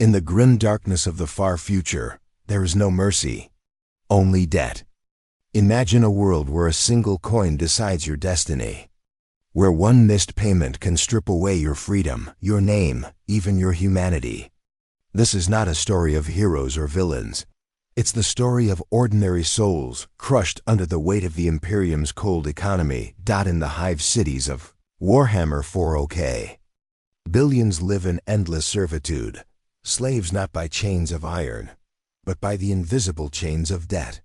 In the grim darkness of the far future, there is no mercy, only debt. Imagine a world where a single coin decides your destiny, where one missed payment can strip away your freedom, your name, even your humanity. This is not a story of heroes or villains. It's the story of ordinary souls crushed under the weight of the Imperium's cold economy. In the hive cities of Warhammer40K, billions live in endless servitude, slaves not by chains of iron, but by the invisible chains of debt.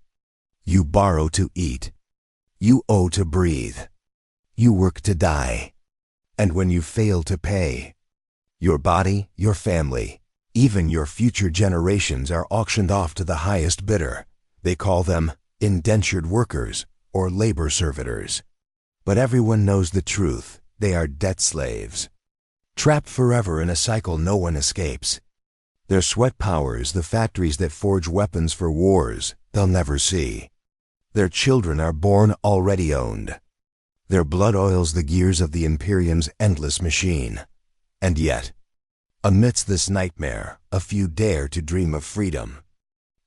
You borrow to eat. You owe to breathe. You work to die. And when you fail to pay, your body, your family, even your future generations are auctioned off to the highest bidder. They call them indentured workers or labor servitors. But everyone knows the truth. They are debt slaves, trapped forever in a cycle no one escapes. Their sweat powers the factories that forge weapons for wars they'll never see. Their children are born already owned. Their blood oils the gears of the Imperium's endless machine. And yet, amidst this nightmare, a few dare to dream of freedom.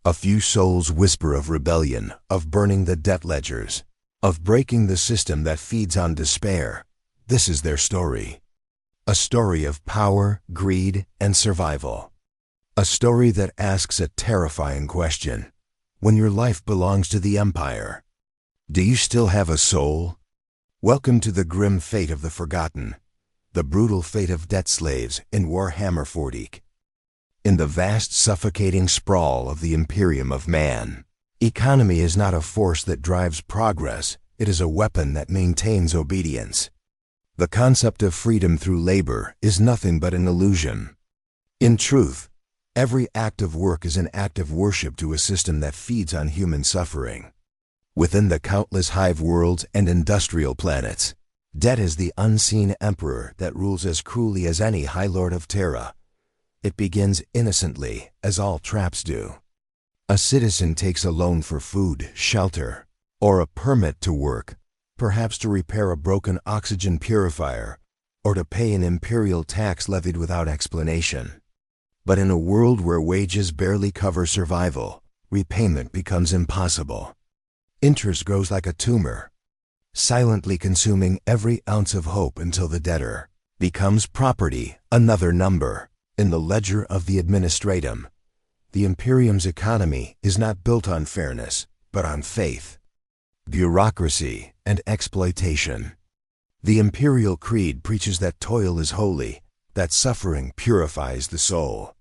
A few souls whisper of rebellion, of burning the debt ledgers, of breaking the system that feeds on despair. This is their story. A story of power, greed, and survival. A story that asks a terrifying question. When your life belongs to the Empire, do you still have a soul? Welcome to the grim fate of the forgotten, the brutal fate of debt slaves in Warhammer40K. In the vast suffocating sprawl of the Imperium of man, economy is not a force that drives progress, it is a weapon that maintains obedience. The concept of freedom through labor is nothing but an illusion. In truth, every act of work is an act of worship to a system that feeds on human suffering. Within the countless hive worlds and industrial planets, debt is the unseen emperor that rules as cruelly as any High Lord of Terra. It begins innocently, as all traps do. A citizen takes a loan for food, shelter, or a permit to work, perhaps to repair a broken oxygen purifier, or to pay an imperial tax levied without explanation. But in a world where wages barely cover survival, repayment becomes impossible. Interest grows like a tumor, silently consuming every ounce of hope until the debtor becomes property, another number, in the ledger of the administratum. The Imperium's economy is not built on fairness, but on faith, bureaucracy, and exploitation. The imperial creed preaches that toil is holy, that suffering purifies the soul.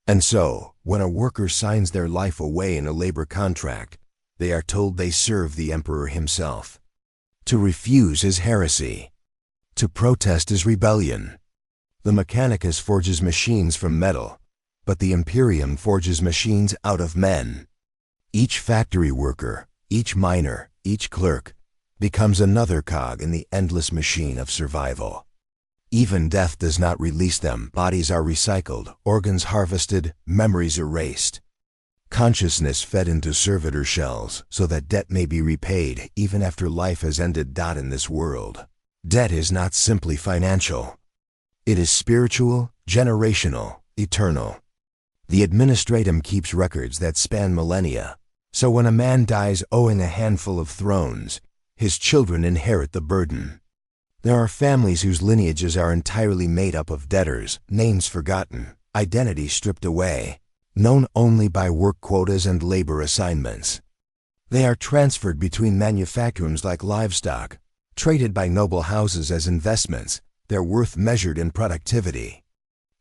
And so, when a worker signs their life away in a labor contract, they are told they serve the emperor himself. To refuse is heresy. To protest is rebellion. The mechanicus forges machines from metal, but the Imperium forges machines out of men. Each factory worker, each miner, each clerk, becomes another cog in the endless machine of survival. Even death does not release them. Bodies are recycled, organs harvested, memories erased. Consciousness fed into servitor shells so that debt may be repaid even after life has ended. In this world, debt is not simply financial. It is spiritual, generational, eternal. The administratum keeps records that span millennia, so when a man dies owing a handful of thrones, his children inherit the burden. There are families whose lineages are entirely made up of debtors, names forgotten, identity stripped away, known only by work quotas and labor assignments. They are transferred between manufacturers like livestock, traded by noble houses as investments, their worth measured in productivity.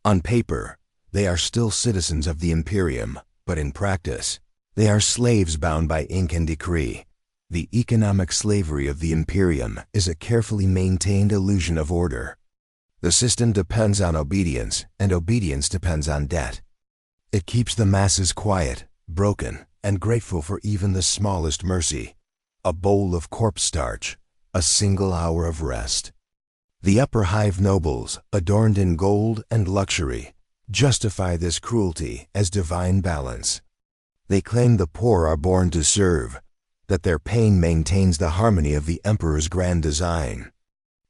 On paper, they are still citizens of the Imperium, but in practice, they are slaves bound by ink and decree. The economic slavery of the Imperium is a carefully maintained illusion of order. The system depends on obedience, and obedience depends on debt. It keeps the masses quiet, broken, and grateful for even the smallest mercy. A bowl of corpse starch, a single hour of rest. The upper hive nobles, adorned in gold and luxury, justify this cruelty as divine balance. They claim the poor are born to serve, that their pain maintains the harmony of the emperor's grand design.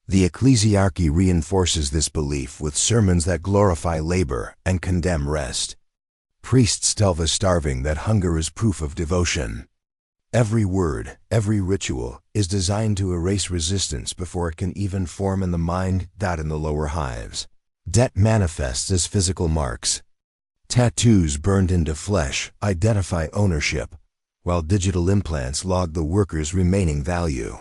The ecclesiarchy reinforces this belief with sermons that glorify labor and condemn rest. Priests tell the starving that hunger is proof of devotion. Every word, every ritual, is designed to erase resistance before it can even form in the mind. In the lower hives, debt manifests as physical marks. Tattoos burned into flesh identify ownership, while digital implants log the worker's remaining value.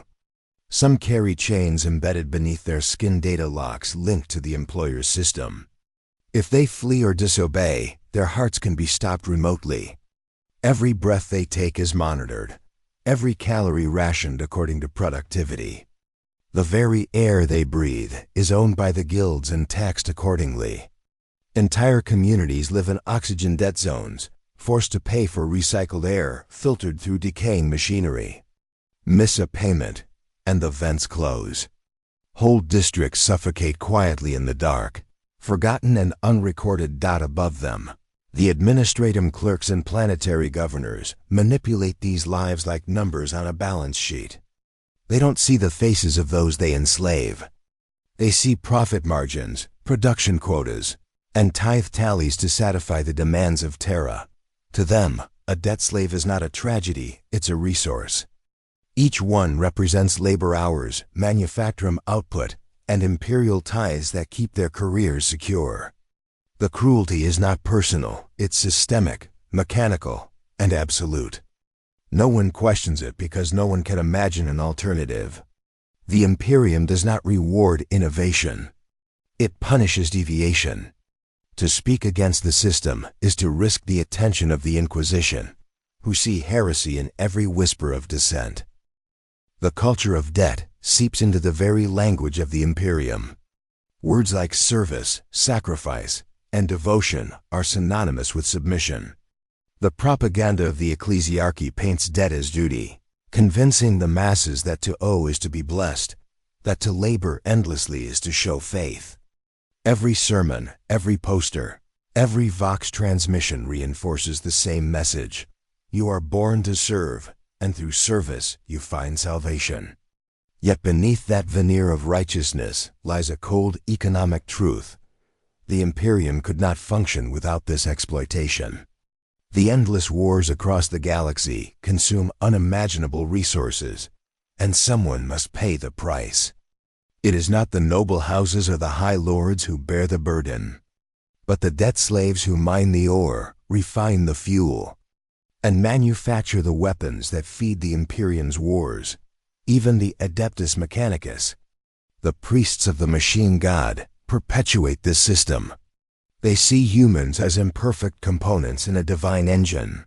Some carry chains embedded beneath their skin, data locks linked to the employer's system. If they flee or disobey, their hearts can be stopped remotely. Every breath they take is monitored, every calorie rationed according to productivity. The very air they breathe is owned by the guilds and taxed accordingly. Entire communities live in oxygen debt zones, forced to pay for recycled air filtered through decaying machinery. Miss a payment, and the vents close. Whole districts suffocate quietly in the dark, forgotten and unrecorded. Above them, the administrative clerks and planetary governors manipulate these lives like numbers on a balance sheet. They don't see the faces of those they enslave. They see profit margins, production quotas, and tithe tallies to satisfy the demands of Terra. To them, a debt slave is not a tragedy, it's a resource. Each one represents labor hours, manufacturing output, and imperial ties that keep their careers secure. The cruelty is not personal, it's systemic, mechanical, and absolute. No one questions it because no one can imagine an alternative. The Imperium does not reward innovation. It punishes deviation. To speak against the system is to risk the attention of the Inquisition, who see heresy in every whisper of dissent. The culture of debt seeps into the very language of the Imperium. Words like service, sacrifice, and devotion are synonymous with submission. The propaganda of the ecclesiarchy paints debt as duty, convincing the masses that to owe is to be blessed, that to labor endlessly is to show faith. Every sermon, every poster, every Vox transmission reinforces the same message. You are born to serve, and through service you find salvation. Yet beneath that veneer of righteousness lies a cold economic truth. The Imperium could not function without this exploitation. The endless wars across the galaxy consume unimaginable resources, and someone must pay the price. It is not the noble houses or the high lords who bear the burden, but the debt slaves who mine the ore, refine the fuel, and manufacture the weapons that feed the Imperium's wars. Even the Adeptus Mechanicus, the priests of the machine god, perpetuate this system. They see humans as imperfect components in a divine engine.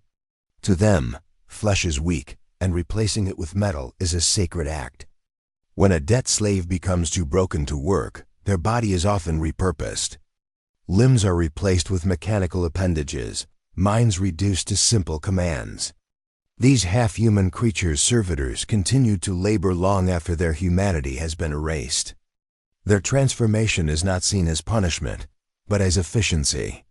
To them, flesh is weak, and replacing it with metal is a sacred act. When a debt slave becomes too broken to work, their body is often repurposed. Limbs are replaced with mechanical appendages, minds reduced to simple commands. These half-human creatures' servitors continue to labor long after their humanity has been erased. Their transformation is not seen as punishment, but as efficiency.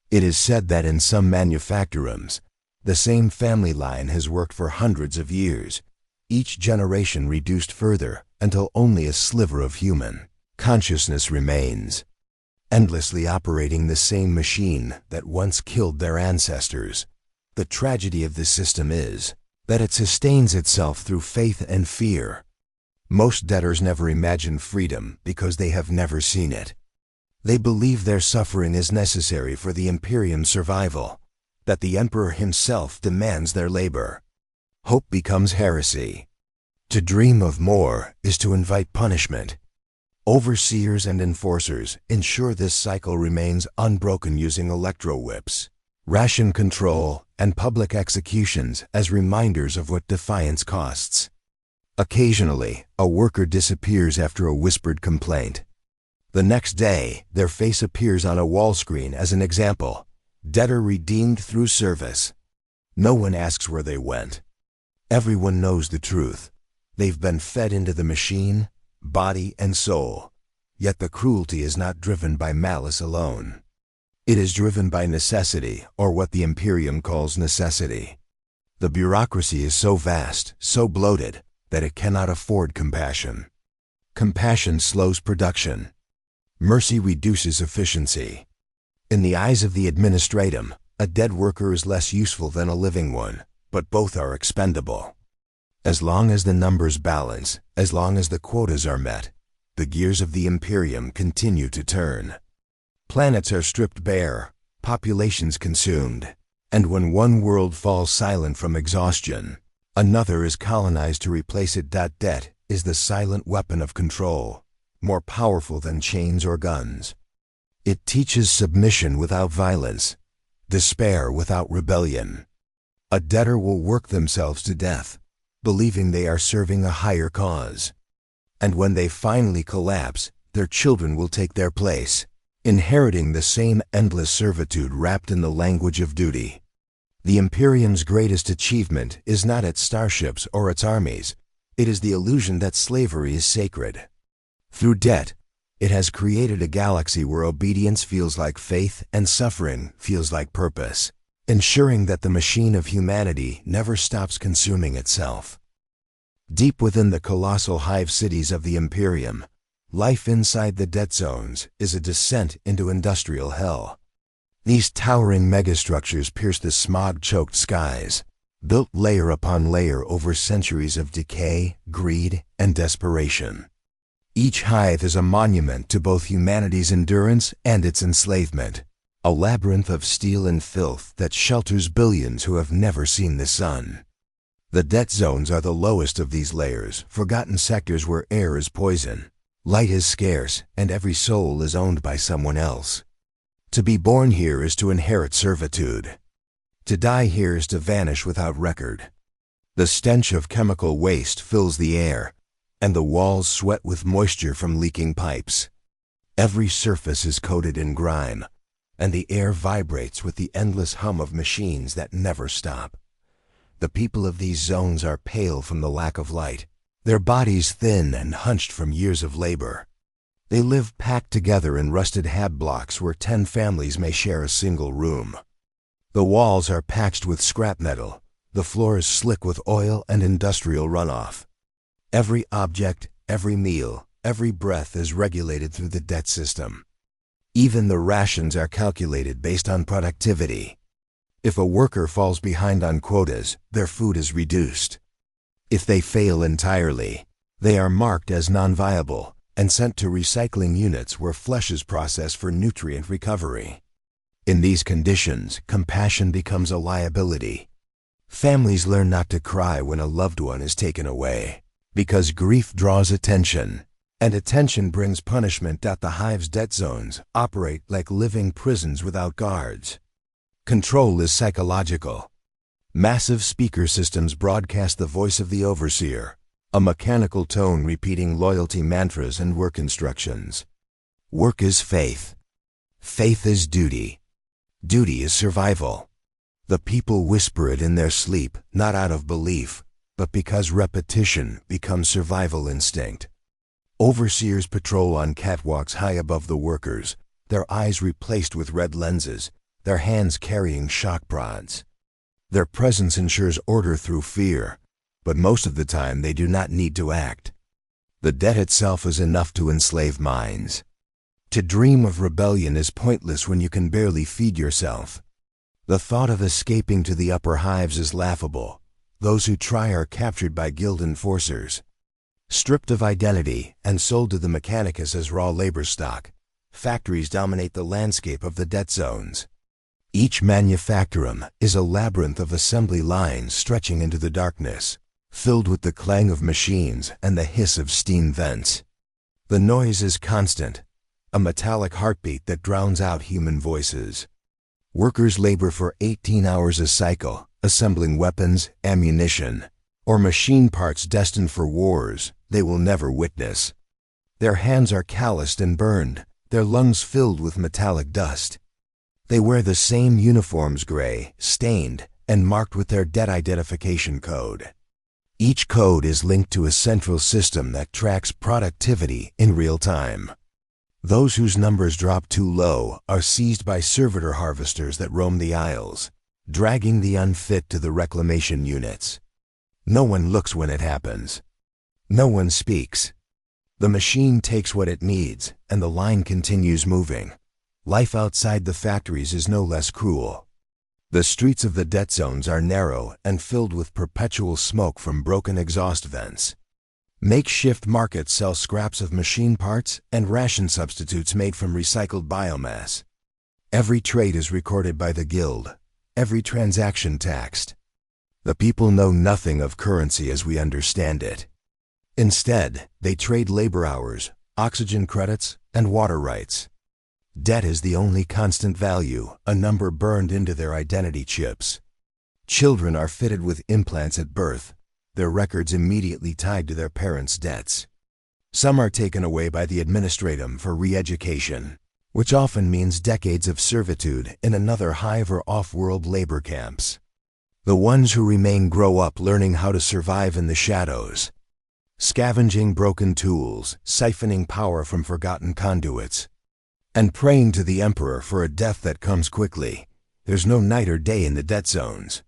It is said that in some manufactorums, the same family line has worked for hundreds of years, each generation reduced further until only a sliver of human consciousness remains, endlessly operating the same machine that once killed their ancestors. The tragedy of this system is that it sustains itself through faith and fear. Most debtors never imagine freedom because they have never seen it. They believe their suffering is necessary for the Imperium's survival, that the Emperor himself demands their labor. Hope becomes heresy. To dream of more is to invite punishment. Overseers and enforcers ensure this cycle remains unbroken using electro-whips, ration control, and public executions as reminders of what defiance costs. Occasionally, a worker disappears after a whispered complaint. The next day, their face appears on a wall screen as an example. Debtor redeemed through service. No one asks where they went. Everyone knows the truth. They've been fed into the machine, body and soul. Yet the cruelty is not driven by malice alone. It is driven by necessity, or what the Imperium calls necessity. The bureaucracy is so vast, so bloated, that it cannot afford compassion. Compassion slows production. Mercy reduces efficiency. In the eyes of the administratum, a dead worker is less useful than a living one, but both are expendable. As long as the numbers balance, as long as the quotas are met, the gears of the Imperium continue to turn. Planets are stripped bare, populations consumed, and when one world falls silent from exhaustion, another is colonized to replace it. Debt is the silent weapon of control, more powerful than chains or guns. It teaches submission without violence, despair without rebellion. A debtor will work themselves to death, believing they are serving a higher cause. And when they finally collapse, their children will take their place, inheriting the same endless servitude wrapped in the language of duty. The Imperium's greatest achievement is not its starships or its armies. It is the illusion that slavery is sacred. Through debt, it has created a galaxy where obedience feels like faith and suffering feels like purpose, ensuring that the machine of humanity never stops consuming itself. Deep within the colossal hive cities of the Imperium, life inside the debt zones is a descent into industrial hell. These towering megastructures pierce the smog-choked skies, built layer upon layer over centuries of decay, greed, and desperation. Each hive is a monument to both humanity's endurance and its enslavement, a labyrinth of steel and filth that shelters billions who have never seen the sun. The debt zones are the lowest of these layers, forgotten sectors where air is poison, light is scarce, and every soul is owned by someone else. To be born here is to inherit servitude. To die here is to vanish without record. The stench of chemical waste fills the air, and the walls sweat with moisture from leaking pipes. Every surface is coated in grime, and the air vibrates with the endless hum of machines that never stop. The people of these zones are pale from the lack of light, their bodies thin and hunched from years of labor. They live packed together in rusted hab blocks where 10 families may share a single room. The walls are patched with scrap metal, the floor is slick with oil and industrial runoff. Every object, every meal, every breath is regulated through the debt system. Even the rations are calculated based on productivity. If a worker falls behind on quotas, their food is reduced. If they fail entirely, they are marked as non-viable and sent to recycling units where flesh is processed for nutrient recovery. In these conditions, compassion becomes a liability. Families learn not to cry when a loved one is taken away, because grief draws attention, and attention brings punishment. The hive's debt zones operate like living prisons without guards. Control is psychological. Massive speaker systems broadcast the voice of the overseer, a mechanical tone repeating loyalty mantras and work instructions. Work is faith. Faith is duty. Duty is survival. The people whisper it in their sleep, not out of belief, but because repetition becomes survival instinct. Overseers patrol on catwalks high above the workers, their eyes replaced with red lenses, their hands carrying shock prods. Their presence ensures order through fear, but most of the time they do not need to act. The debt itself is enough to enslave minds. To dream of rebellion is pointless when you can barely feed yourself. The thought of escaping to the upper hives is laughable. Those who try are captured by guild enforcers. Stripped of identity and sold to the Mechanicus as raw labor stock, factories dominate the landscape of the debt zones. Each manufactorum is a labyrinth of assembly lines stretching into the darkness, filled with the clang of machines and the hiss of steam vents. The noise is constant, a metallic heartbeat that drowns out human voices. Workers labor for 18 hours a cycle, assembling weapons, ammunition, or machine parts destined for wars they will never witness. Their hands are calloused and burned, their lungs filled with metallic dust. They wear the same uniforms, gray, stained, and marked with their debt identification code. Each code is linked to a central system that tracks productivity in real time. Those whose numbers drop too low are seized by servitor harvesters that roam the aisles, dragging the unfit to the reclamation units. No one looks when it happens. No one speaks. The machine takes what it needs, and the line continues moving. Life outside the factories is no less cruel. The streets of the debt zones are narrow and filled with perpetual smoke from broken exhaust vents. Makeshift markets sell scraps of machine parts and ration substitutes made from recycled biomass. Every trade is recorded by the guild, every transaction taxed. The people know nothing of currency as we understand it. Instead, they trade labor hours, oxygen credits, and water rights. Debt is the only constant value, a number burned into their identity chips. Children are fitted with implants at birth, their records immediately tied to their parents' debts. Some are taken away by the administratum for re-education, which often means decades of servitude in another hive or off-world labor camps. The ones who remain grow up learning how to survive in the shadows, scavenging broken tools, siphoning power from forgotten conduits, and praying to the Emperor for a death that comes quickly. There's no night or day in the debt zones.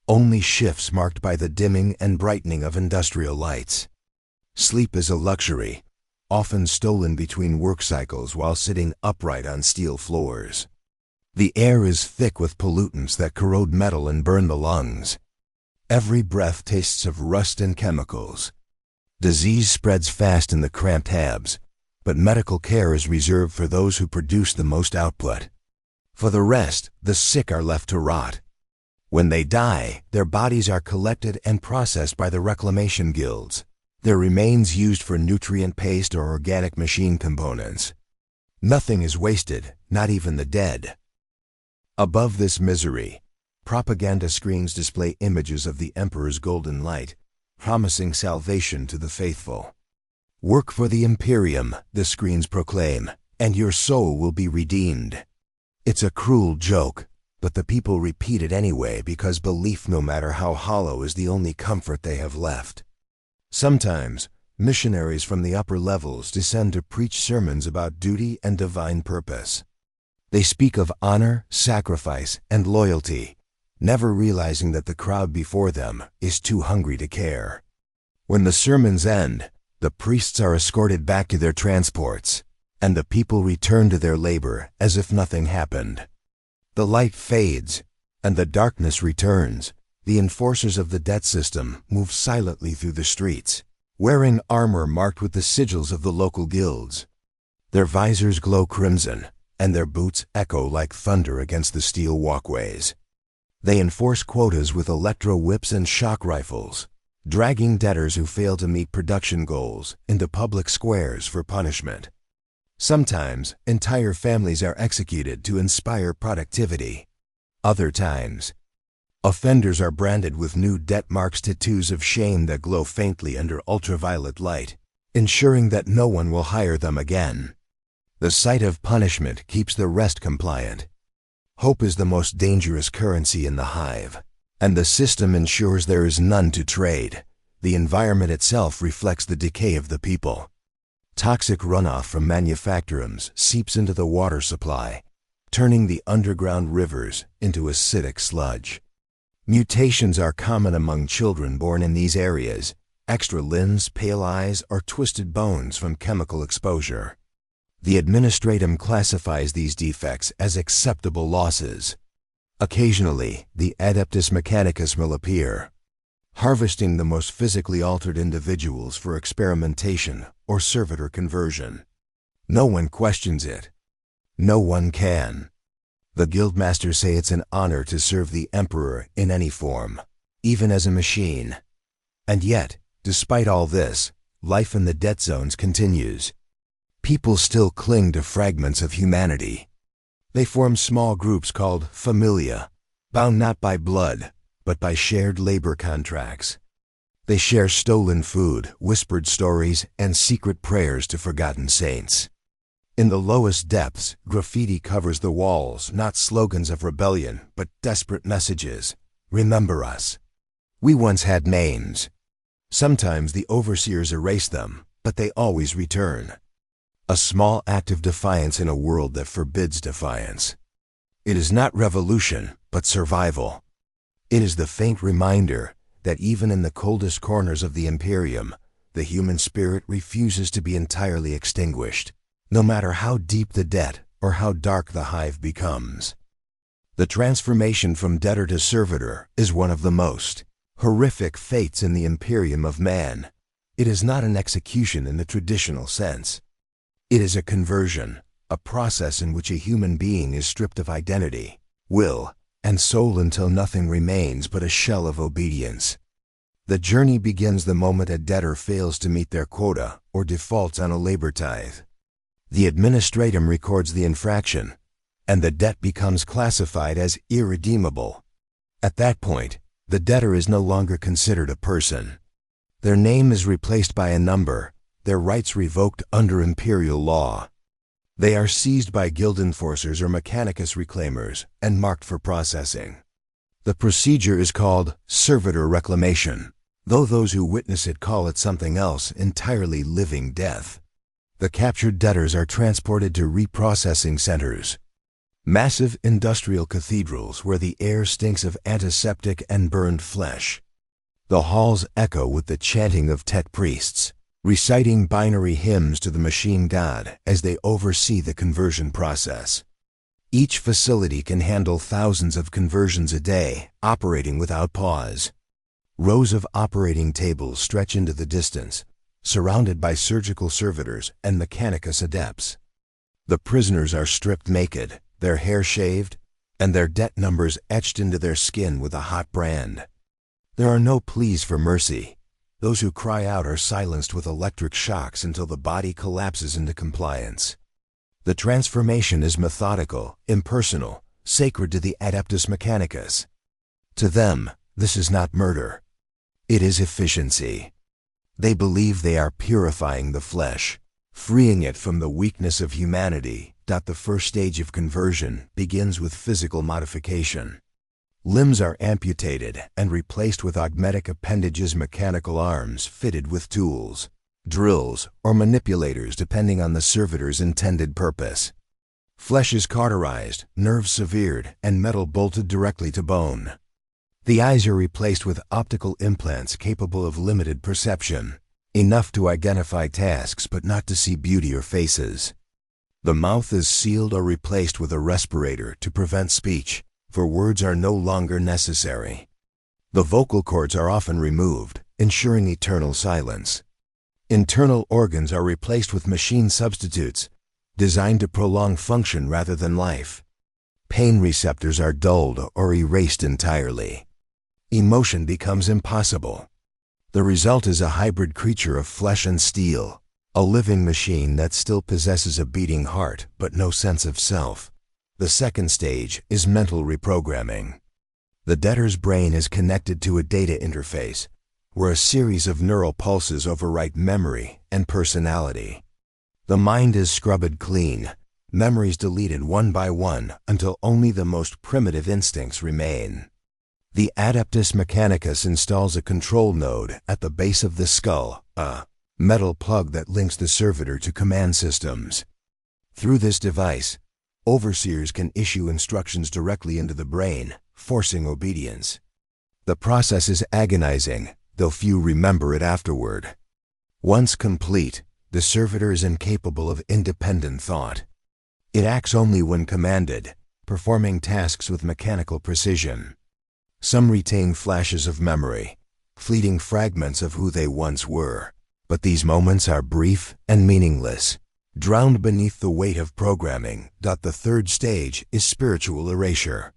Only shifts marked by the dimming and brightening of industrial lights. Sleep is a luxury, often stolen between work cycles while sitting upright on steel floors. The air is thick with pollutants that corrode metal and burn the lungs. Every breath tastes of rust and chemicals. Disease spreads fast in the cramped habs, but medical care is reserved for those who produce the most output. For the rest, the sick are left to rot. When they die, their bodies are collected and processed by the reclamation guilds, their remains used for nutrient paste or organic machine components. Nothing is wasted, not even the dead. Above this misery, propaganda screens display images of the Emperor's golden light, promising salvation to the faithful. Work for the Imperium, the screens proclaim, and your soul will be redeemed. It's a cruel joke, but the people repeat it anyway because belief, no matter how hollow, is the only comfort they have left. Sometimes, missionaries from the upper levels descend to preach sermons about duty and divine purpose. They speak of honor, sacrifice, and loyalty, never realizing that the crowd before them is too hungry to care. When the sermons end, the priests are escorted back to their transports, and the people return to their labor as if nothing happened. The light fades, and the darkness returns. The enforcers of the debt system move silently through the streets, wearing armor marked with the sigils of the local guilds. Their visors glow crimson, and their boots echo like thunder against the steel walkways. They enforce quotas with electro-whips and shock rifles, dragging debtors who fail to meet production goals into public squares for punishment. Sometimes, entire families are executed to inspire productivity. Other times, offenders are branded with new debt marks, tattoos of shame that glow faintly under ultraviolet light, ensuring that no one will hire them again. The sight of punishment keeps the rest compliant. Hope is the most dangerous currency in the hive, and the system ensures there is none to trade. The environment itself reflects the decay of the people. Toxic runoff from manufacturums seeps into the water supply, turning the underground rivers into acidic sludge. Mutations are common among children born in these areas, extra limbs, pale eyes, or twisted bones from chemical exposure. The administratum classifies these defects as acceptable losses. Occasionally, the adeptus mechanicus will appear, harvesting the most physically altered individuals for experimentation or servitor conversion. No one questions it. No one can. The guildmasters say it's an honor to serve the Emperor in any form, even as a machine. And yet, despite all this, life in the debt zones continues. People still cling to fragments of humanity. They form small groups called familia, bound not by blood, but by shared labor contracts. They share stolen food, whispered stories, and secret prayers to forgotten saints. In the lowest depths, graffiti covers the walls, not slogans of rebellion, but desperate messages. Remember us. We once had names. Sometimes the overseers erase them, but they always return. A small act of defiance in a world that forbids defiance. It is not revolution, but survival. It is the faint reminder that even in the coldest corners of the Imperium, the human spirit refuses to be entirely extinguished, no matter how deep the debt or how dark the hive becomes. The transformation from debtor to servitor is one of the most horrific fates in the Imperium of man. It is not an execution in the traditional sense. It is a conversion, a process in which a human being is stripped of identity, will, and soul until nothing remains but a shell of obedience. The journey begins the moment a debtor fails to meet their quota or defaults on a labor tithe. The administratum records the infraction, and the debt becomes classified as irredeemable. At that point, the debtor is no longer considered a person. Their name is replaced by a number, their rights revoked under imperial law. They are seized by guild enforcers or mechanicus reclaimers and marked for processing. The procedure is called servitor reclamation, though those who witness it call it something else entirely: living death. The captured debtors are transported to reprocessing centers, massive industrial cathedrals where the air stinks of antiseptic and burned flesh. The halls echo with the chanting of Tet priests, reciting binary hymns to the machine god as they oversee the conversion process. Each facility can handle thousands of conversions a day, operating without pause. Rows of operating tables stretch into the distance, surrounded by surgical servitors and mechanicus adepts. The prisoners are stripped naked, their hair shaved, and their debt numbers etched into their skin with a hot brand. There are no pleas for mercy. Those who cry out are silenced with electric shocks until the body collapses into compliance. The transformation is methodical, impersonal, sacred to the Adeptus Mechanicus. To them, this is not murder. It is efficiency. They believe they are purifying the flesh, freeing it from the weakness of humanity. The first stage of conversion begins with physical modification. Limbs are amputated and replaced with augmetic appendages, mechanical arms fitted with tools, drills, or manipulators depending on the servitor's intended purpose. Flesh is cauterized, nerves severed, and metal bolted directly to bone. The eyes are replaced with optical implants capable of limited perception, enough to identify tasks but not to see beauty or faces. The mouth is sealed or replaced with a respirator to prevent speech, for words are no longer necessary. The vocal cords are often removed, ensuring eternal silence. Internal organs are replaced with machine substitutes, designed to prolong function rather than life. Pain receptors are dulled or erased entirely. Emotion becomes impossible. The result is a hybrid creature of flesh and steel, a living machine that still possesses a beating heart but no sense of self. The second stage is mental reprogramming. The debtor's brain is connected to a data interface, where a series of neural pulses overwrite memory and personality. The mind is scrubbed clean, memories deleted one by one until only the most primitive instincts remain. The Adeptus Mechanicus installs a control node at the base of the skull, a metal plug that links the servitor to command systems. Through this device, overseers can issue instructions directly into the brain, forcing obedience. The process is agonizing, though few remember it afterward. Once complete, the servitor is incapable of independent thought. It acts only when commanded, performing tasks with mechanical precision. Some retain flashes of memory, fleeting fragments of who they once were, but these moments are brief and meaningless, drowned beneath the weight of programming. The third stage is spiritual erasure.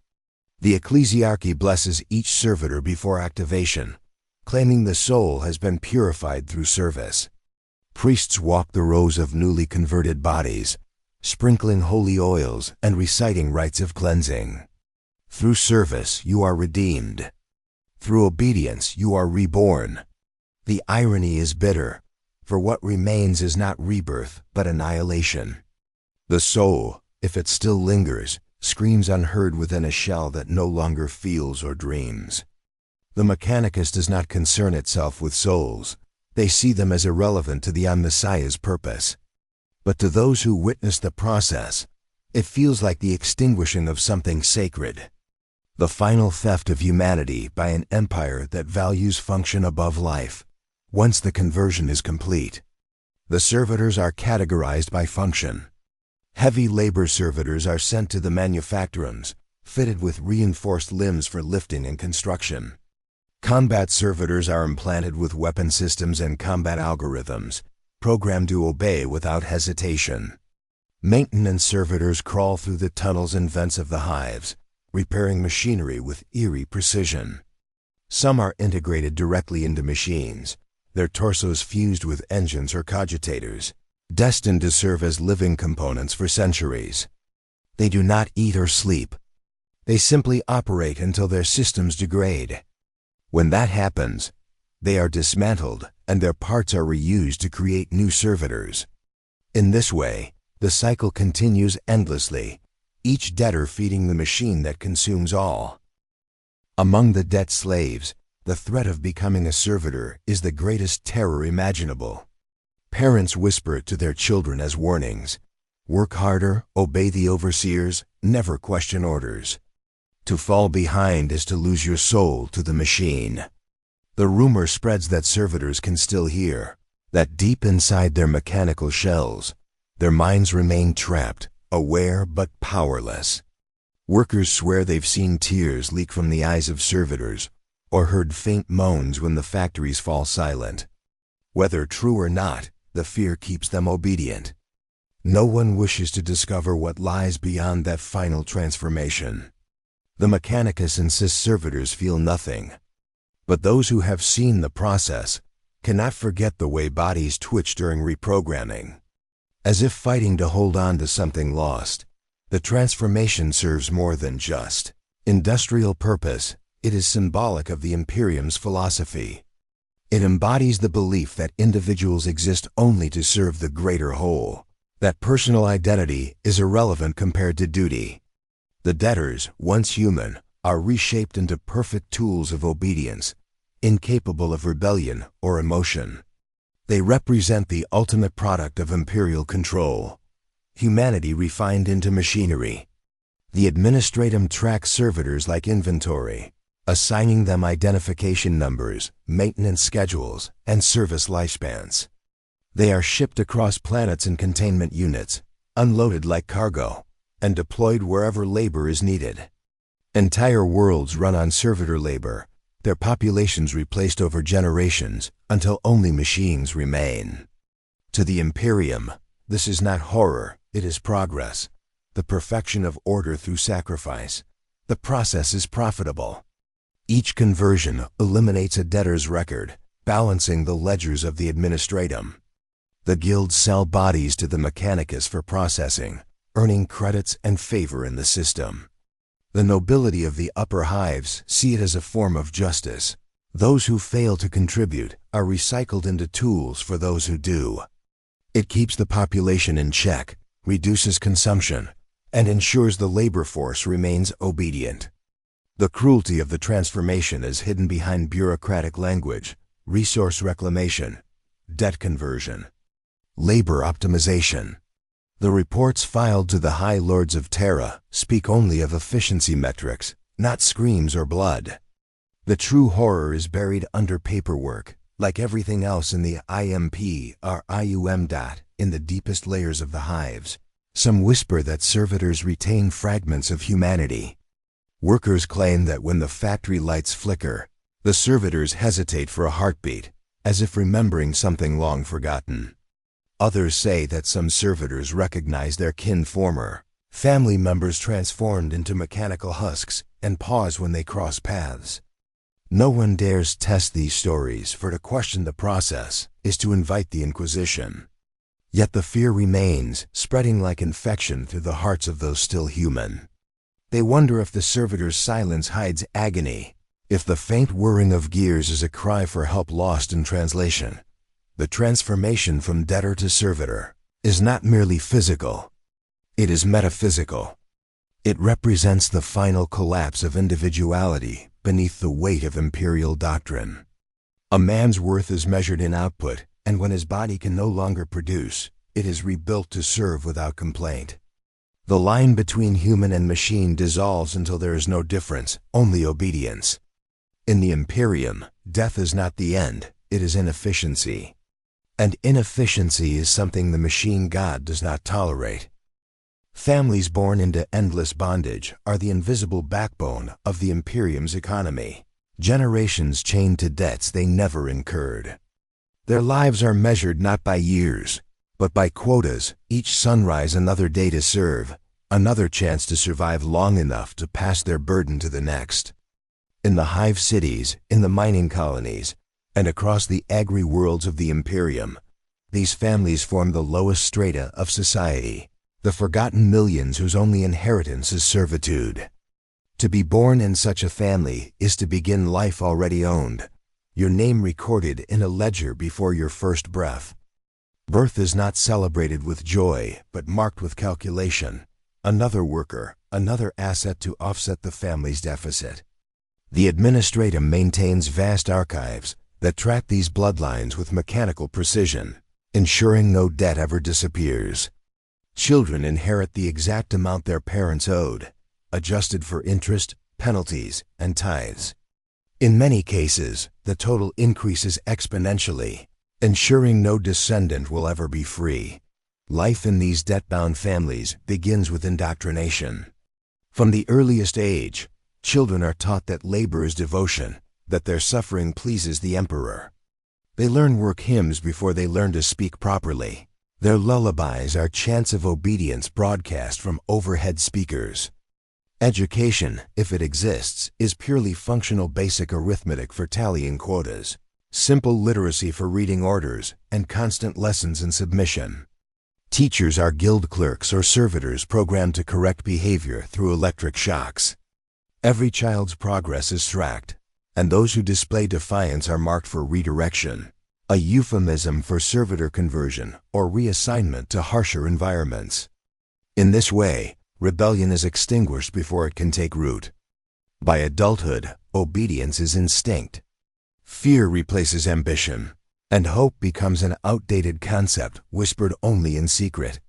The ecclesiarchy blesses each servitor before activation, claiming the soul has been purified through service. Priests walk the rows of newly converted bodies, sprinkling holy oils and reciting rites of cleansing. Through service, you are redeemed. Through obedience, you are reborn. The irony is bitter, for what remains is not rebirth, but annihilation. The soul, if it still lingers, screams unheard within a shell that no longer feels or dreams. The Mechanicus does not concern itself with souls. They see them as irrelevant to the Messiah's purpose. But to those who witness the process, it feels like the extinguishing of something sacred. The final theft of humanity by an empire that values function above life, Once the conversion is complete, the servitors are categorized by function. Heavy labor servitors are sent to the manufactorums, fitted with reinforced limbs for lifting and construction. Combat servitors are implanted with weapon systems and combat algorithms, programmed to obey without hesitation. Maintenance servitors crawl through the tunnels and vents of the hives, repairing machinery with eerie precision. Some are integrated directly into machines, their torsos fused with engines or cogitators, destined to serve as living components for centuries. They do not eat or sleep. They simply operate until their systems degrade. When that happens, they are dismantled and their parts are reused to create new servitors. In this way, the cycle continues endlessly, each debtor feeding the machine that consumes all. Among the debt slaves, the threat of becoming a servitor is the greatest terror imaginable. Parents whisper it to their children as warnings. Work harder, obey the overseers, never question orders. To fall behind is to lose your soul to the machine. The rumor spreads that servitors can still hear, that deep inside their mechanical shells, their minds remain trapped, aware but powerless. Workers swear they've seen tears leak from the eyes of servitors, or heard faint moans when the factories fall silent. Whether true or not, the fear keeps them obedient. No one wishes to discover what lies beyond that final transformation. The Mechanicus insists servitors feel nothing. But those who have seen the process cannot forget the way bodies twitch during reprogramming. As if fighting to hold on to something lost, the transformation serves more than just industrial purpose. It is symbolic of the Imperium's philosophy. It embodies the belief that individuals exist only to serve the greater whole, that personal identity is irrelevant compared to duty. The debtors, once human, are reshaped into perfect tools of obedience, incapable of rebellion or emotion. They represent the ultimate product of imperial control, humanity refined into machinery. The administratum tracks servitors like inventory, assigning them identification numbers, maintenance schedules, and service lifespans. They are shipped across planets in containment units, unloaded like cargo, and deployed wherever labor is needed. Entire worlds run on servitor labor, their populations replaced over generations until only machines remain. To the Imperium, this is not horror, it is progress, the perfection of order through sacrifice. The process is profitable. Each conversion eliminates a debtor's record, balancing the ledgers of the administratum. The guilds sell bodies to the Mechanicus for processing, earning credits and favor in the system. The nobility of the upper hives see it as a form of justice. Those who fail to contribute are recycled into tools for those who do. It keeps the population in check, reduces consumption, and ensures the labor force remains obedient. The cruelty of the transformation is hidden behind bureaucratic language, resource reclamation, debt conversion, labor optimization. The reports filed to the High Lords of Terra speak only of efficiency metrics, not screams or blood. The true horror is buried under paperwork, like everything else in the IMP or IUM. In the deepest layers of the hives, some whisper that servitors retain fragments of humanity. Workers claim that when the factory lights flicker, the servitors hesitate for a heartbeat, as if remembering something long forgotten. Others say that some servitors recognize their kin former, family members transformed into mechanical husks, and pause when they cross paths. No one dares test these stories, for to question the process is to invite the Inquisition. Yet the fear remains, spreading like infection through the hearts of those still human. They wonder if the servitor's silence hides agony, if the faint whirring of gears is a cry for help lost in translation. The transformation from debtor to servitor is not merely physical, it is metaphysical. It represents the final collapse of individuality beneath the weight of imperial doctrine. A man's worth is measured in output, and when his body can no longer produce, it is rebuilt to serve without complaint. The line between human and machine dissolves until there is no difference, only obedience. In the Imperium, death is not the end, it is inefficiency. And inefficiency is something the machine god does not tolerate. Families born into endless bondage are the invisible backbone of the Imperium's economy. Generations chained to debts they never incurred. Their lives are measured not by years, but by quotas, each sunrise another day to serve, another chance to survive long enough to pass their burden to the next. In the hive cities, in the mining colonies, and across the agri-worlds of the Imperium, these families form the lowest strata of society, the forgotten millions whose only inheritance is servitude. To be born in such a family is to begin life already owned, your name recorded in a ledger before your first breath. Birth is not celebrated with joy, but marked with calculation. Another worker, another asset to offset the family's deficit. The administratum maintains vast archives that track these bloodlines with mechanical precision, ensuring no debt ever disappears. Children inherit the exact amount their parents owed, adjusted for interest, penalties, and tithes. In many cases, the total increases exponentially, ensuring no descendant will ever be free. Life in these debt-bound families begins with indoctrination. From the earliest age, children are taught that labor is devotion, that their suffering pleases the emperor. They learn work hymns before they learn to speak properly. Their lullabies are chants of obedience broadcast from overhead speakers. Education, if it exists, is purely functional basic arithmetic for tallying quotas, simple literacy for reading orders, and constant lessons in submission. Teachers are guild clerks or servitors programmed to correct behavior through electric shocks. Every child's progress is tracked, and those who display defiance are marked for redirection, a euphemism for servitor conversion or reassignment to harsher environments. In this way, rebellion is extinguished before it can take root. By adulthood, obedience is instinct. Fear replaces ambition, and hope becomes an outdated concept whispered only in secret.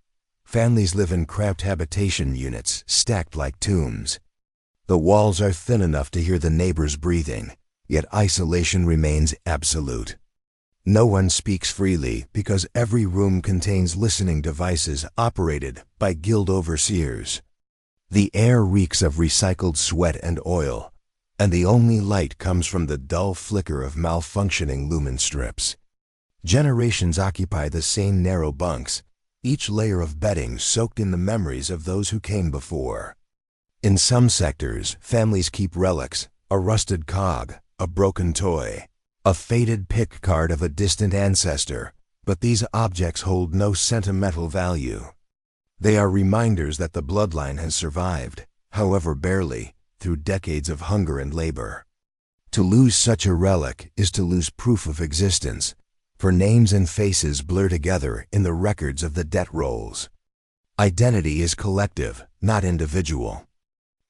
Families live in cramped habitation units stacked like tombs. The walls are thin enough to hear the neighbors breathing, yet isolation remains absolute. No one speaks freely because every room contains listening devices operated by guild overseers. The air reeks of recycled sweat and oil, and the only light comes from the dull flicker of malfunctioning lumen strips. Generations occupy the same narrow bunks, each layer of bedding soaked in the memories of those who came before. In some sectors, families keep relics, a rusted cog, a broken toy, a faded pick card of a distant ancestor, but these objects hold no sentimental value. They are reminders that the bloodline has survived, however barely, through decades of hunger and labor. To lose such a relic is to lose proof of existence, for names and faces blur together in the records of the debt rolls. Identity is collective, not individual.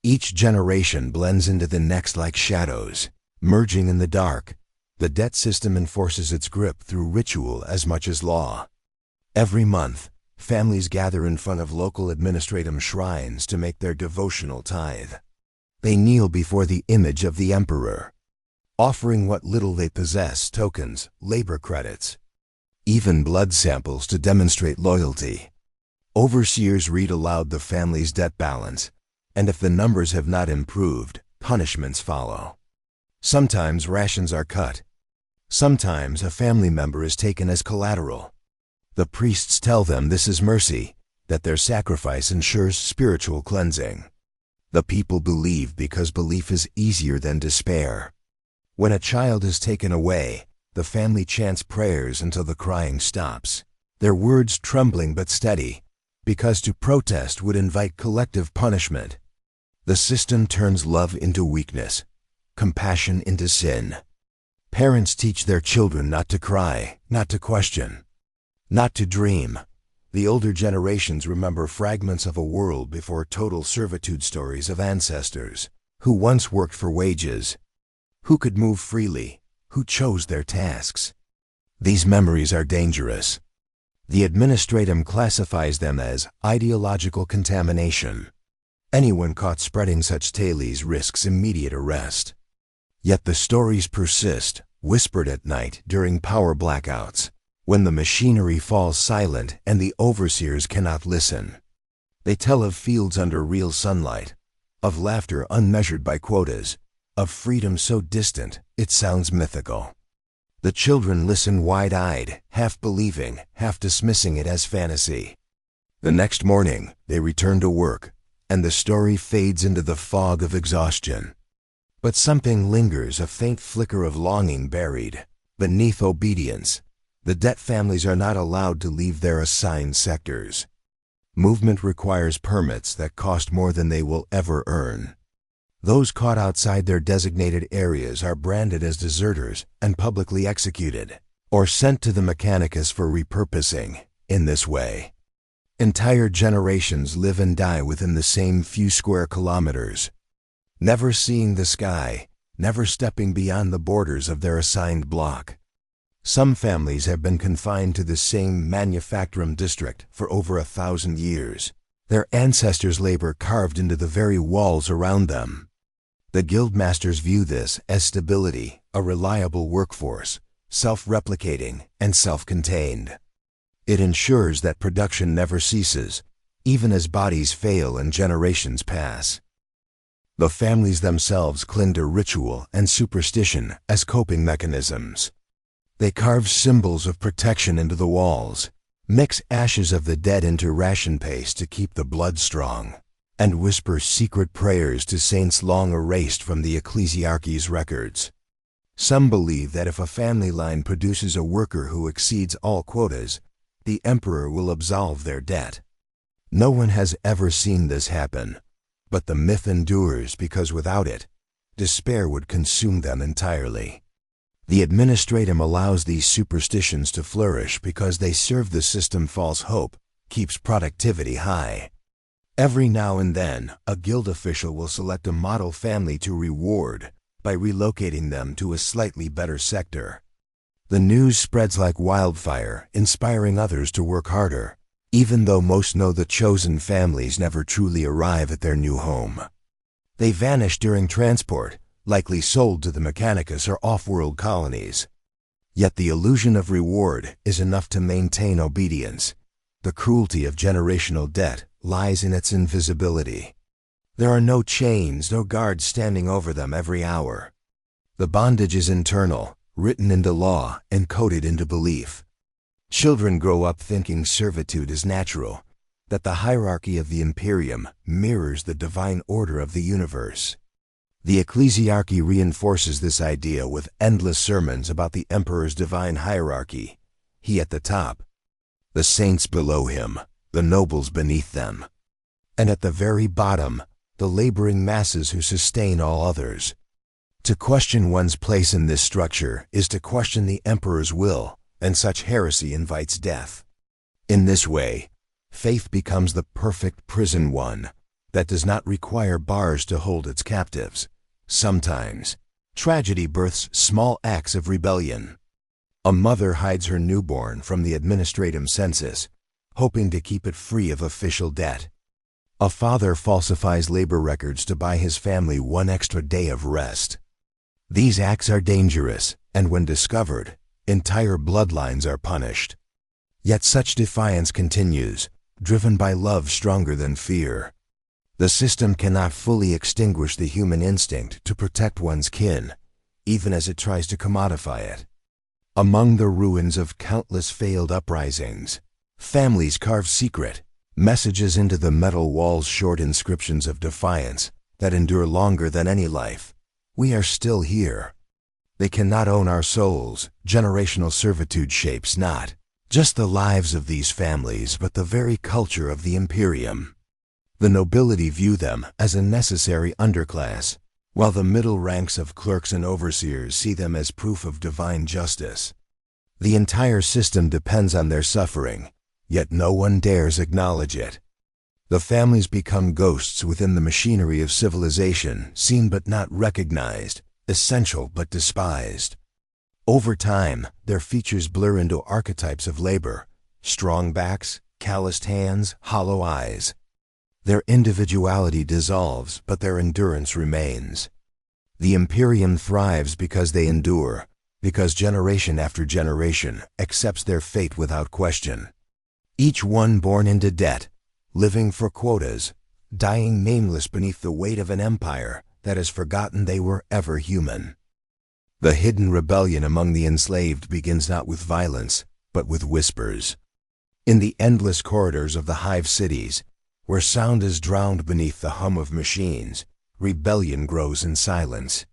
Each generation blends into the next like shadows, merging in the dark. The debt system enforces its grip through ritual as much as law. Every month, families gather in front of local administratum shrines to make their devotional tithe. They kneel before the image of the emperor, offering what little they possess, tokens, labor credits, even blood samples to demonstrate loyalty. Overseers read aloud the family's debt balance, and if the numbers have not improved, punishments follow. Sometimes rations are cut. Sometimes a family member is taken as collateral. The priests tell them this is mercy, that their sacrifice ensures spiritual cleansing. The people believe because belief is easier than despair. When a child is taken away, the family chants prayers until the crying stops, their words trembling but steady, because to protest would invite collective punishment. The system turns love into weakness, compassion into sin. Parents teach their children not to cry, not to question, not to dream. The older generations remember fragments of a world before total servitude stories of ancestors who once worked for wages, who could move freely, who chose their tasks. These memories are dangerous. The administratum classifies them as ideological contamination. Anyone caught spreading such tales risks immediate arrest. Yet the stories persist, whispered at night during power blackouts, when the machinery falls silent and the overseers cannot listen. They tell of fields under real sunlight, of laughter unmeasured by quotas, of freedom so distant it sounds mythical. The children listen wide-eyed, half believing, half dismissing it as fantasy. The next morning, they return to work, and the story fades into the fog of exhaustion. But something lingers, a faint flicker of longing buried beneath obedience. The Det families are not allowed to leave their assigned sectors. Movement requires permits that cost more than they will ever earn. Those caught outside their designated areas are branded as deserters and publicly executed, or sent to the Mechanicus for repurposing. In this way, entire generations live and die within the same few square kilometers, never seeing the sky, never stepping beyond the borders of their assigned block. Some families have been confined to the same manufacturum district for over 1,000 years, their ancestors' labor carved into the very walls around them. The guildmasters view this as stability, a reliable workforce, self-replicating and self-contained. It ensures that production never ceases, even as bodies fail and generations pass. The families themselves cling to ritual and superstition as coping mechanisms. They carve symbols of protection into the walls, mix ashes of the dead into ration paste to keep the blood strong, and whisper secret prayers to saints long erased from the ecclesiarchy's records. Some believe that if a family line produces a worker who exceeds all quotas, the emperor will absolve their debt. No one has ever seen this happen, but the myth endures because without it, despair would consume them entirely. The administratum allows these superstitions to flourish because they serve the system false hope, keeps productivity high. Every now and then, a guild official will select a model family to reward by relocating them to a slightly better sector. The news spreads like wildfire, inspiring others to work harder, even though most know the chosen families never truly arrive at their new home. They vanish during transport, likely sold to the Mechanicus or off-world colonies. Yet the illusion of reward is enough to maintain obedience. The cruelty of generational debt lies in its invisibility. There are no chains, no guards standing over them every hour. The bondage is internal, written into law and coded into belief. Children grow up thinking servitude is natural, that the hierarchy of the Imperium mirrors the divine order of the universe. The ecclesiarchy reinforces this idea with endless sermons about the emperor's divine hierarchy, he at the top, the saints below him, the nobles beneath them, and at the very bottom, the laboring masses who sustain all others. To question one's place in this structure is to question the emperor's will, and such heresy invites death. In this way, faith becomes the perfect prison one that does not require bars to hold its captives. Sometimes, tragedy births small acts of rebellion. A mother hides her newborn from the administratum census, hoping to keep it free of official debt. A father falsifies labor records to buy his family one extra day of rest. These acts are dangerous, and when discovered, entire bloodlines are punished. Yet such defiance continues, driven by love stronger than fear. The system cannot fully extinguish the human instinct to protect one's kin, even as it tries to commodify it. Among the ruins of countless failed uprisings, families carve secret messages into the metal walls, short inscriptions of defiance that endure longer than any life. We are still here. They cannot own our souls. Generational servitude shapes not just the lives of these families, but the very culture of the Imperium. The nobility view them as a necessary underclass, while the middle ranks of clerks and overseers see them as proof of divine justice. The entire system depends on their suffering, yet no one dares acknowledge it. The families become ghosts within the machinery of civilization, seen but not recognized, essential but despised. Over time, their features blur into archetypes of labor: strong backs, calloused hands, hollow eyes. Their individuality dissolves, but their endurance remains. The Imperium thrives because they endure, Because generation after generation accepts their fate without question. Each one born into debt, living for quotas, dying nameless beneath the weight of an empire that has forgotten they were ever human. The hidden rebellion among the enslaved begins not with violence, but with whispers. In the endless corridors of the hive cities, where sound is drowned beneath the hum of machines, rebellion grows in silence.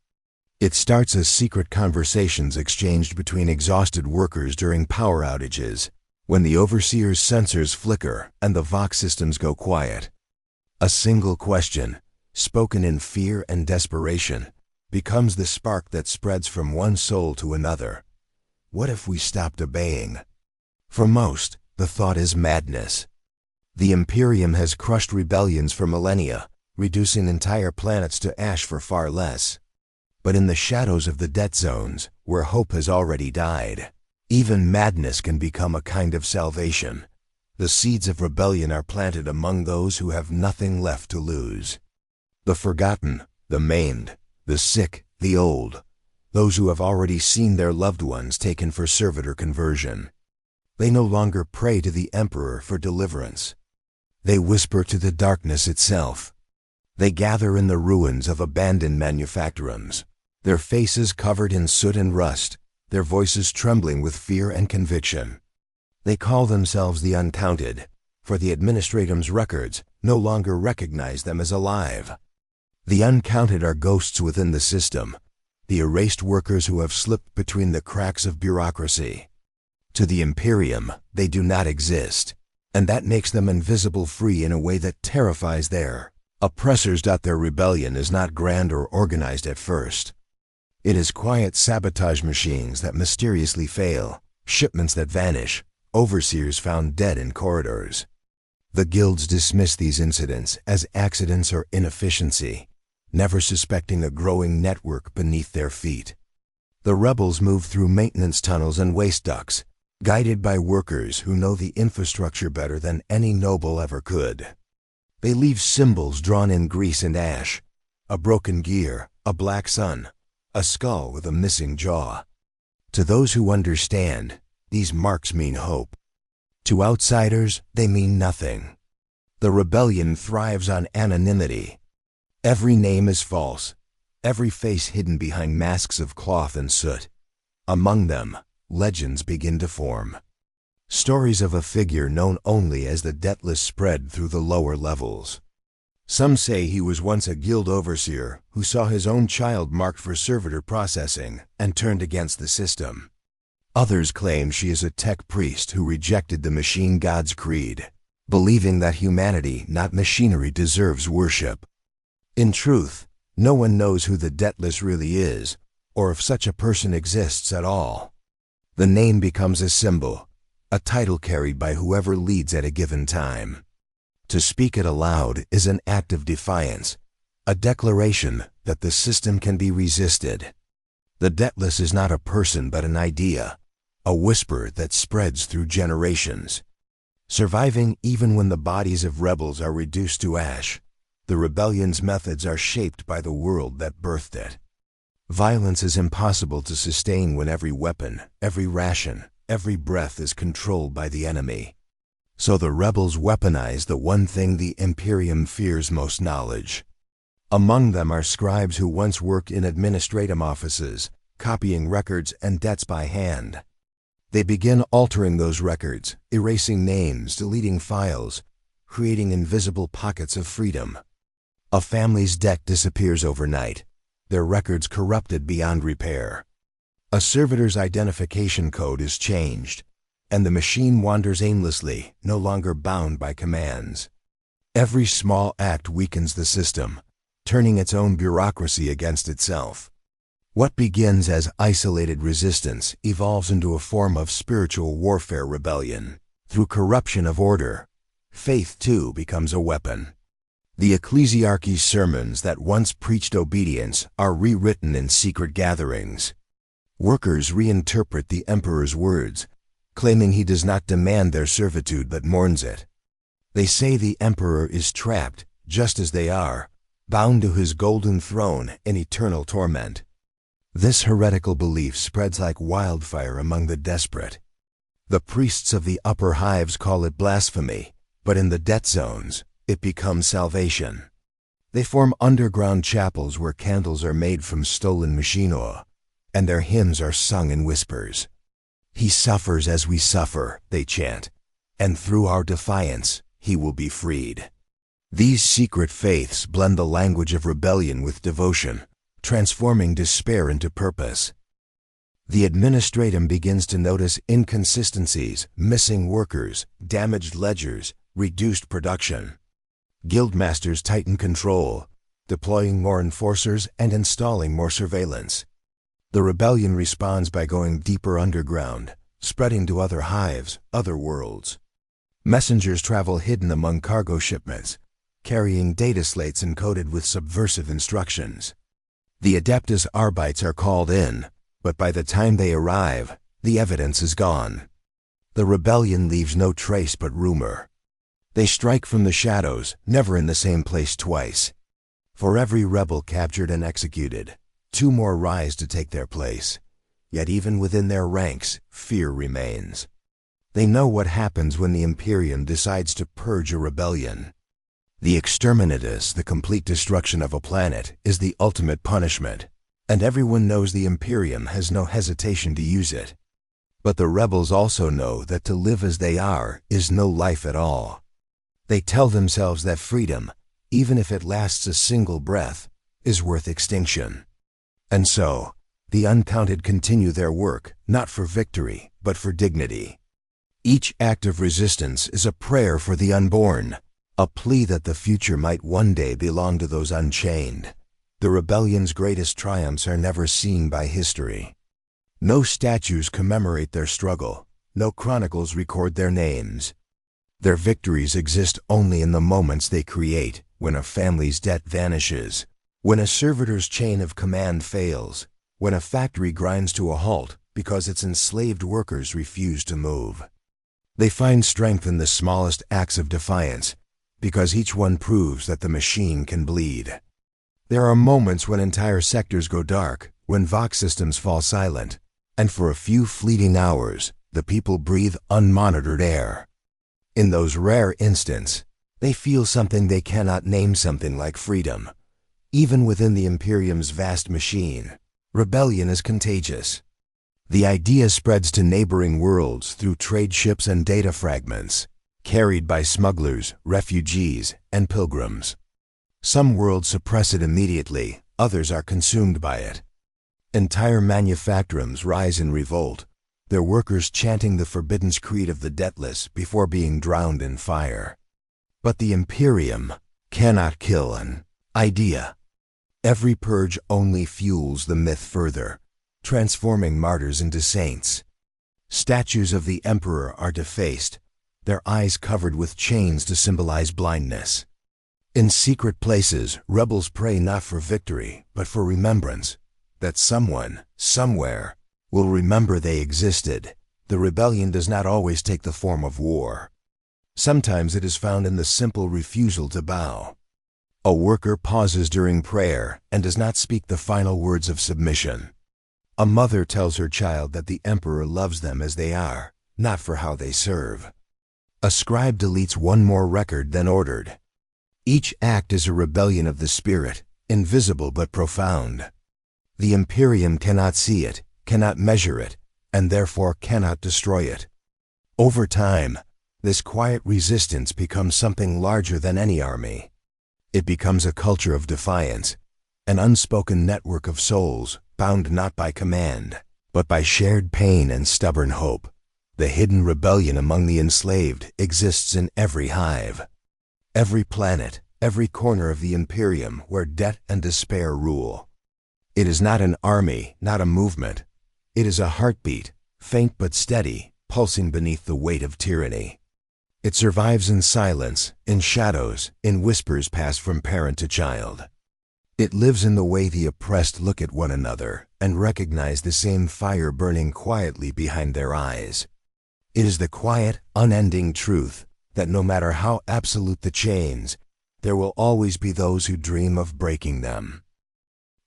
It starts as secret conversations exchanged between exhausted workers during power outages, when the overseer's sensors flicker and the Vox systems go quiet. A single question, spoken in fear and desperation, becomes the spark that spreads from one soul to another. What if we stopped obeying? For most, the thought is madness. The Imperium has crushed rebellions for millennia, reducing entire planets to ash for far less. But in the shadows of the debt zones, where hope has already died, even madness can become a kind of salvation. The seeds of rebellion are planted among those who have nothing left to lose. The forgotten, the maimed, the sick, the old, those who have already seen their loved ones taken for servitor conversion. They no longer pray to the Emperor for deliverance. They whisper to the darkness itself. They gather in the ruins of abandoned manufactorums, their faces covered in soot and rust, their voices trembling with fear and conviction. They call themselves the Uncounted, for the Administratum's records no longer recognize them as alive. The Uncounted are ghosts within the system, the erased workers who have slipped between the cracks of bureaucracy. To the Imperium, they do not exist, and that makes them invisible free in a way that terrifies their oppressors. Their rebellion is not grand or organized at first. It is quiet sabotage machines that mysteriously fail, shipments that vanish, overseers found dead in corridors. The guilds dismiss these incidents as accidents or inefficiency, never suspecting a growing network beneath their feet. The rebels move through maintenance tunnels and waste ducts, guided by workers who know the infrastructure better than any noble ever could. They leave symbols drawn in grease and ash, a broken gear, a black sun, a skull with a missing jaw. To those who understand, these marks mean hope. To outsiders, they mean nothing. The rebellion thrives on anonymity. Every name is false, every face hidden behind masks of cloth and soot. Among them, legends begin to form. Stories of a figure known only as the Debtless spread through the lower levels. Some say he was once a guild overseer who saw his own child marked for servitor processing and turned against the system. Others claim she is a tech priest who rejected the machine god's creed, believing that humanity, not machinery, deserves worship. In truth, no one knows who the Debtless really is, or if such a person exists at all. The name becomes a symbol, a title carried by whoever leads at a given time. To speak it aloud is an act of defiance, a declaration that the system can be resisted. The Debtless is not a person but an idea, a whisper that spreads through generations. Surviving even when the bodies of rebels are reduced to ash, the rebellion's methods are shaped by the world that birthed it. Violence is impossible to sustain when every weapon, every ration, every breath is controlled by the enemy. So the rebels weaponize the one thing the Imperium fears most: knowledge. Among them are scribes who once worked in administrative offices, copying records and debts by hand. They begin altering those records, erasing names, deleting files, creating invisible pockets of freedom. A family's debt disappears overnight, their records corrupted beyond repair. A servitor's identification code is changed, and the machine wanders aimlessly, no longer bound by commands. Every small act weakens the system, turning its own bureaucracy against itself. What begins as isolated resistance evolves into a form of spiritual warfare rebellion. Through corruption of order, faith too becomes a weapon. The ecclesiarchy's sermons that once preached obedience are rewritten in secret gatherings. Workers reinterpret the emperor's words, claiming he does not demand their servitude but mourns it. They say the emperor is trapped, just as they are, bound to his golden throne in eternal torment. This heretical belief spreads like wildfire among the desperate. The priests of the upper hives call it blasphemy, but in the debt zones, it becomes salvation. They form underground chapels where candles are made from stolen machine ore, and their hymns are sung in whispers. He suffers as we suffer, they chant, and through our defiance, he will be freed. These secret faiths blend the language of rebellion with devotion, transforming despair into purpose. The administratum begins to notice inconsistencies, missing workers, damaged ledgers, reduced production. Guildmasters tighten control, deploying more enforcers and installing more surveillance. The rebellion responds by going deeper underground, spreading to other hives, other worlds. Messengers travel hidden among cargo shipments, carrying data slates encoded with subversive instructions. The Adeptus Arbites are called in, but by the time they arrive, the evidence is gone. The rebellion leaves no trace but rumor. They strike from the shadows, never in the same place twice. For every rebel captured and executed, 2 more rise to take their place. Yet even within their ranks, fear remains. They know what happens when the Imperium decides to purge a rebellion. The exterminatus, the complete destruction of a planet, is the ultimate punishment, and everyone knows the Imperium has no hesitation to use it. But the rebels also know that to live as they are is no life at all. They tell themselves that freedom, even if it lasts a single breath, is worth extinction. And so, the uncounted continue their work, not for victory, but for dignity. Each act of resistance is a prayer for the unborn, a plea that the future might one day belong to those unchained. The rebellion's greatest triumphs are never seen by history. No statues commemorate their struggle, no chronicles record their names. Their victories exist only in the moments they create, when a family's debt vanishes, when a servitor's chain of command fails, when a factory grinds to a halt because its enslaved workers refuse to move. They find strength in the smallest acts of defiance, because each one proves that the machine can bleed. There are moments when entire sectors go dark, when Vox systems fall silent, and for a few fleeting hours, the people breathe unmonitored air. In those rare instants, they feel something they cannot name, something like freedom. Even within the Imperium's vast machine, rebellion is contagious. The idea spreads to neighboring worlds through trade ships and data fragments, carried by smugglers, refugees, and pilgrims. Some worlds suppress it immediately, others are consumed by it. Entire manufactorums rise in revolt, their workers chanting the forbidden creed of the debtless before being drowned in fire. But the Imperium cannot kill an idea. Every purge only fuels the myth further, transforming martyrs into saints. Statues of the Emperor are defaced, their eyes covered with chains to symbolize blindness. In secret places, rebels pray not for victory, but for remembrance, that someone, somewhere, will remember they existed. The rebellion does not always take the form of war. Sometimes it is found in the simple refusal to bow. A worker pauses during prayer and does not speak the final words of submission. A mother tells her child that the Emperor loves them as they are, not for how they serve. A scribe deletes one more record than ordered. Each act is a rebellion of the spirit, invisible but profound. The Imperium cannot see it, cannot measure it, and therefore cannot destroy it. Over time, this quiet resistance becomes something larger than any army. It becomes a culture of defiance, an unspoken network of souls, bound not by command, but by shared pain and stubborn hope. The hidden rebellion among the enslaved exists in every hive, every planet, every corner of the Imperium where debt and despair rule. It is not an army, not a movement. It is a heartbeat, faint but steady, pulsing beneath the weight of tyranny. It survives in silence, in shadows, in whispers passed from parent to child. It lives in the way the oppressed look at one another and recognize the same fire burning quietly behind their eyes. It is the quiet, unending truth that no matter how absolute the chains, there will always be those who dream of breaking them.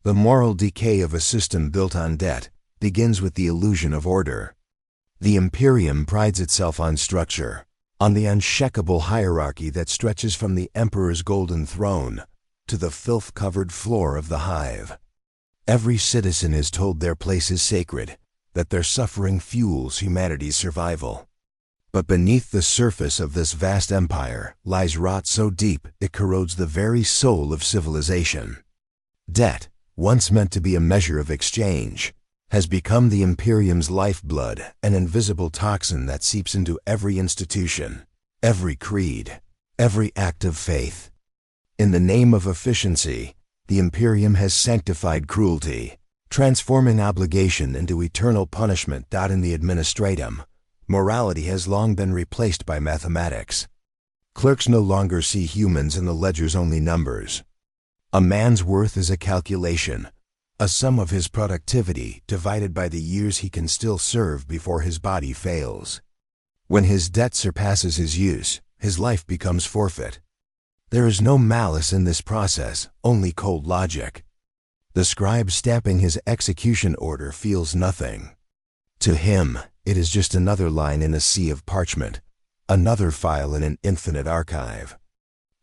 The moral decay of a system built on debt begins with the illusion of order. The Imperium prides itself on structure, on the unshakable hierarchy that stretches from the Emperor's golden throne to the filth-covered floor of the hive. Every citizen is told their place is sacred, that their suffering fuels humanity's survival. But beneath the surface of this vast empire lies rot so deep it corrodes the very soul of civilization. Debt, once meant to be a measure of exchange, has become the Imperium's lifeblood, an invisible toxin that seeps into every institution, every creed, every act of faith. In the name of efficiency, the Imperium has sanctified cruelty, transforming obligation into eternal punishment. In the administratum, morality has long been replaced by mathematics. Clerks no longer see humans in the ledger's only numbers. A man's worth is a calculation, a sum of his productivity divided by the years he can still serve before his body fails. When his debt surpasses his use, his life becomes forfeit. There is no malice in this process, only cold logic. The scribe stamping his execution order feels nothing. To him, it is just another line in a sea of parchment, another file in an infinite archive.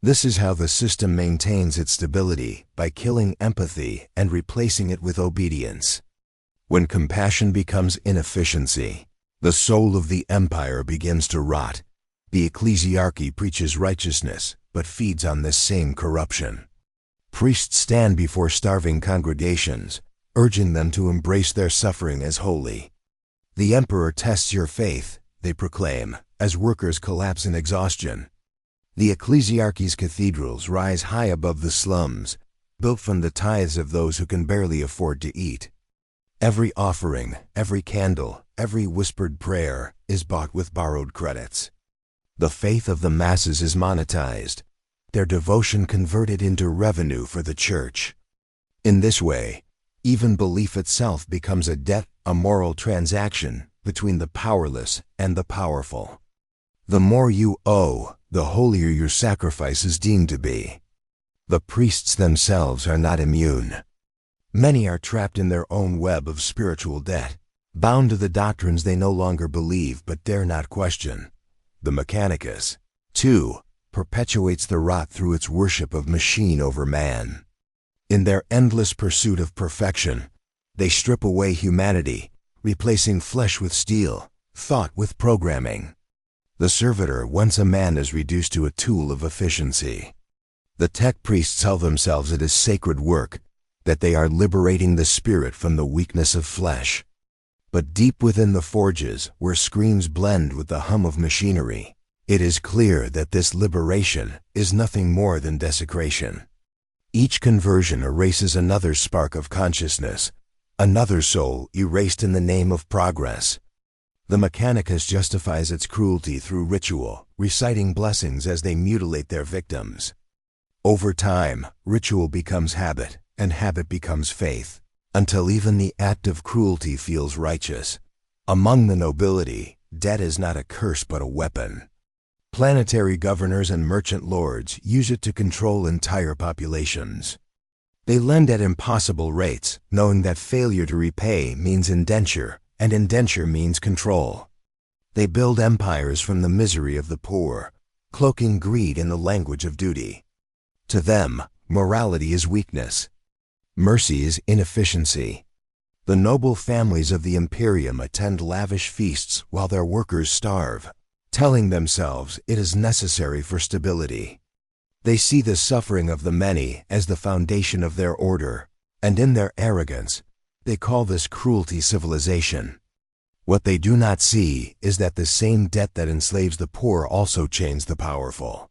This is how the system maintains its stability, by killing empathy and replacing it with obedience. When compassion becomes inefficiency, the soul of the empire begins to rot. The ecclesiarchy preaches righteousness, but feeds on this same corruption. Priests stand before starving congregations, urging them to embrace their suffering as holy. The emperor tests your faith, they proclaim, as workers collapse in exhaustion. The ecclesiarchy's cathedrals rise high above the slums, built from the tithes of those who can barely afford to eat. Every offering, every candle, every whispered prayer is bought with borrowed credits. The faith of the masses is monetized, their devotion converted into revenue for the church. In this way, even belief itself becomes a debt, a moral transaction between the powerless and the powerful. The more you owe, the holier your sacrifice is deemed to be. The priests themselves are not immune. Many are trapped in their own web of spiritual debt, bound to the doctrines they no longer believe but dare not question. The Mechanicus, too, perpetuates the rot through its worship of machine over man. In their endless pursuit of perfection, they strip away humanity, replacing flesh with steel, thought with programming. The servitor, once a man, is reduced to a tool of efficiency. The tech priests tell themselves it is sacred work, that they are liberating the spirit from the weakness of flesh. But deep within the forges, where screams blend with the hum of machinery, it is clear that this liberation is nothing more than desecration. Each conversion erases another spark of consciousness, another soul erased in the name of progress. The Mechanicus justifies its cruelty through ritual, reciting blessings as they mutilate their victims. Over time, ritual becomes habit, and habit becomes faith, until even the act of cruelty feels righteous. Among the nobility, debt is not a curse but a weapon. Planetary governors and merchant lords use it to control entire populations. They lend at impossible rates, knowing that failure to repay means indenture, and indenture means control. They build empires from the misery of the poor, cloaking greed in the language of duty. To them, morality is weakness. Mercy is inefficiency. The noble families of the Imperium attend lavish feasts while their workers starve, telling themselves it is necessary for stability. They see the suffering of the many as the foundation of their order, and in their arrogance, they call this cruelty civilization. What they do not see is that the same debt that enslaves the poor also chains the powerful.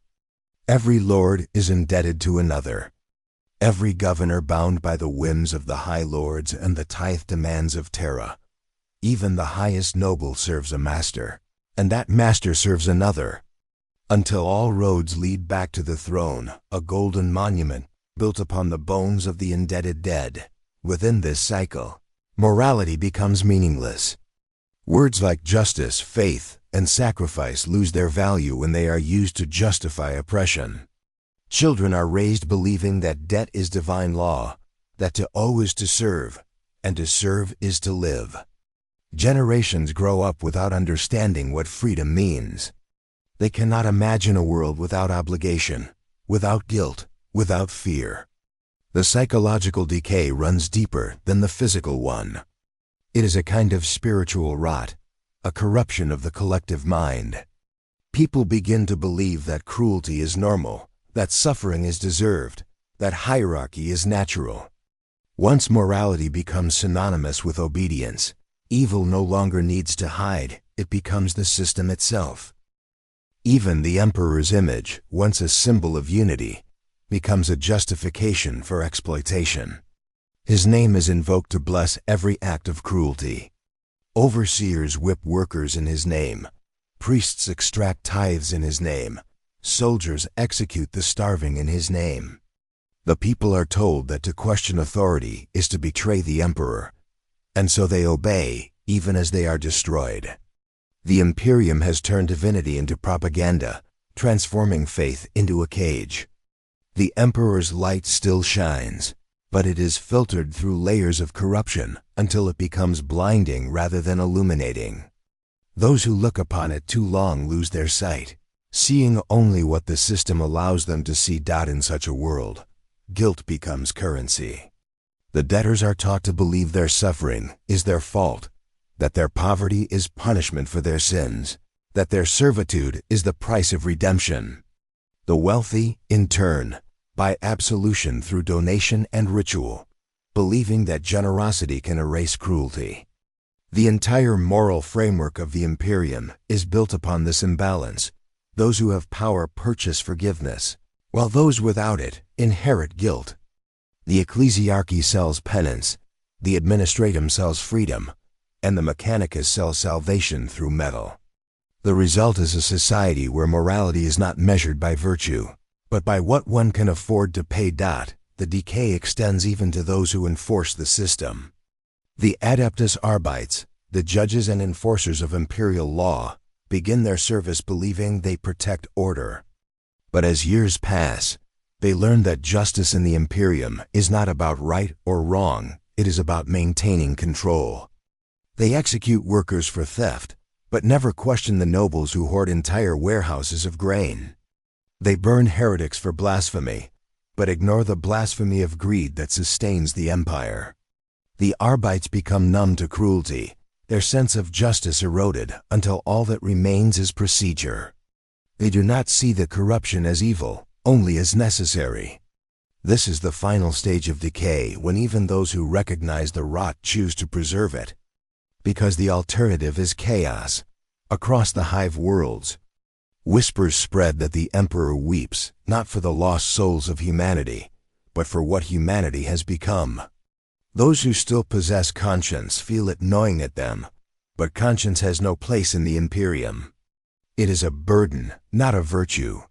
Every lord is indebted to another. Every governor bound by the whims of the high lords and the tithe demands of Terra. Even the highest noble serves a master, and that master serves another, until all roads lead back to the throne, a golden monument built upon the bones of the indebted dead. Within this cycle, morality becomes meaningless. Words like justice, faith, and sacrifice lose their value when they are used to justify oppression. Children are raised believing that debt is divine law, that to owe is to serve, and to serve is to live. Generations grow up without understanding what freedom means. They cannot imagine a world without obligation, without guilt, without fear. The psychological decay runs deeper than the physical one. It is a kind of spiritual rot, a corruption of the collective mind. People begin to believe that cruelty is normal, that suffering is deserved, that hierarchy is natural. Once morality becomes synonymous with obedience, evil no longer needs to hide, it becomes the system itself. Even the emperor's image, once a symbol of unity, becomes a justification for exploitation. His name is invoked to bless every act of cruelty. Overseers whip workers in his name. Priests extract tithes in his name. Soldiers execute the starving in his name. The people are told that to question authority is to betray the emperor, and so they obey, even as they are destroyed. The Imperium has turned divinity into propaganda, transforming faith into a cage. The emperor's light still shines, but it is filtered through layers of corruption until it becomes blinding rather than illuminating. Those who look upon it too long lose their sight, seeing only what the system allows them to see. In such a world, guilt becomes currency. The debtors are taught to believe their suffering is their fault, that their poverty is punishment for their sins, that their servitude is the price of redemption. The wealthy, in turn, buy absolution through donation and ritual, believing that generosity can erase cruelty. The entire moral framework of the Imperium is built upon this imbalance. Those who have power purchase forgiveness, while those without it inherit guilt. The ecclesiarchy sells penance, the administratum sells freedom, and the mechanicus sells salvation through metal. The result is a society where morality is not measured by virtue, but by what one can afford to pay. The decay extends even to those who enforce the system. The adeptus arbites, the judges and enforcers of imperial law, begin their service believing they protect order. But as years pass, they learn that justice in the Imperium is not about right or wrong, it is about maintaining control. They execute workers for theft, but never question the nobles who hoard entire warehouses of grain. They burn heretics for blasphemy, but ignore the blasphemy of greed that sustains the empire. The arbites become numb to cruelty, their sense of justice eroded until all that remains is procedure. They do not see the corruption as evil, only as necessary. This is the final stage of decay, when even those who recognize the rot choose to preserve it. Because the alternative is chaos. Across the hive worlds, whispers spread that the emperor weeps, not for the lost souls of humanity, but for what humanity has become. Those who still possess conscience feel it gnawing at them, but conscience has no place in the Imperium. It is a burden, not a virtue.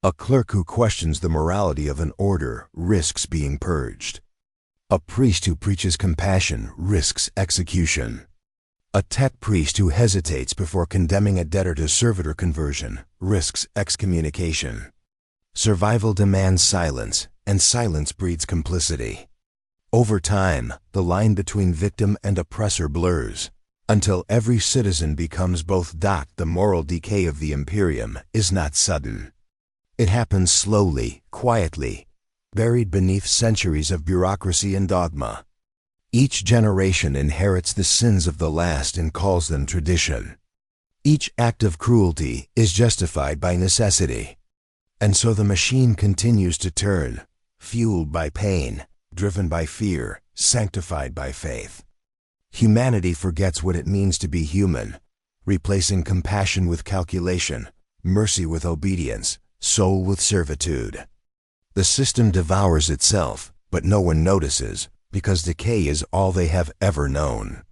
A clerk who questions the morality of an order risks being purged. A priest who preaches compassion risks execution. A tech priest who hesitates before condemning a debtor to servitor conversion risks excommunication. Survival demands silence, and silence breeds complicity. Over time, the line between victim and oppressor blurs, until every citizen becomes both. The moral decay of the Imperium is not sudden. It happens slowly, quietly, buried beneath centuries of bureaucracy and dogma. Each generation inherits the sins of the last and calls them tradition. Each act of cruelty is justified by necessity. And so the machine continues to turn, fueled by pain, driven by fear, sanctified by faith. Humanity forgets what it means to be human, replacing compassion with calculation, mercy with obedience, soul with servitude. The system devours itself, but no one notices, because decay is all they have ever known.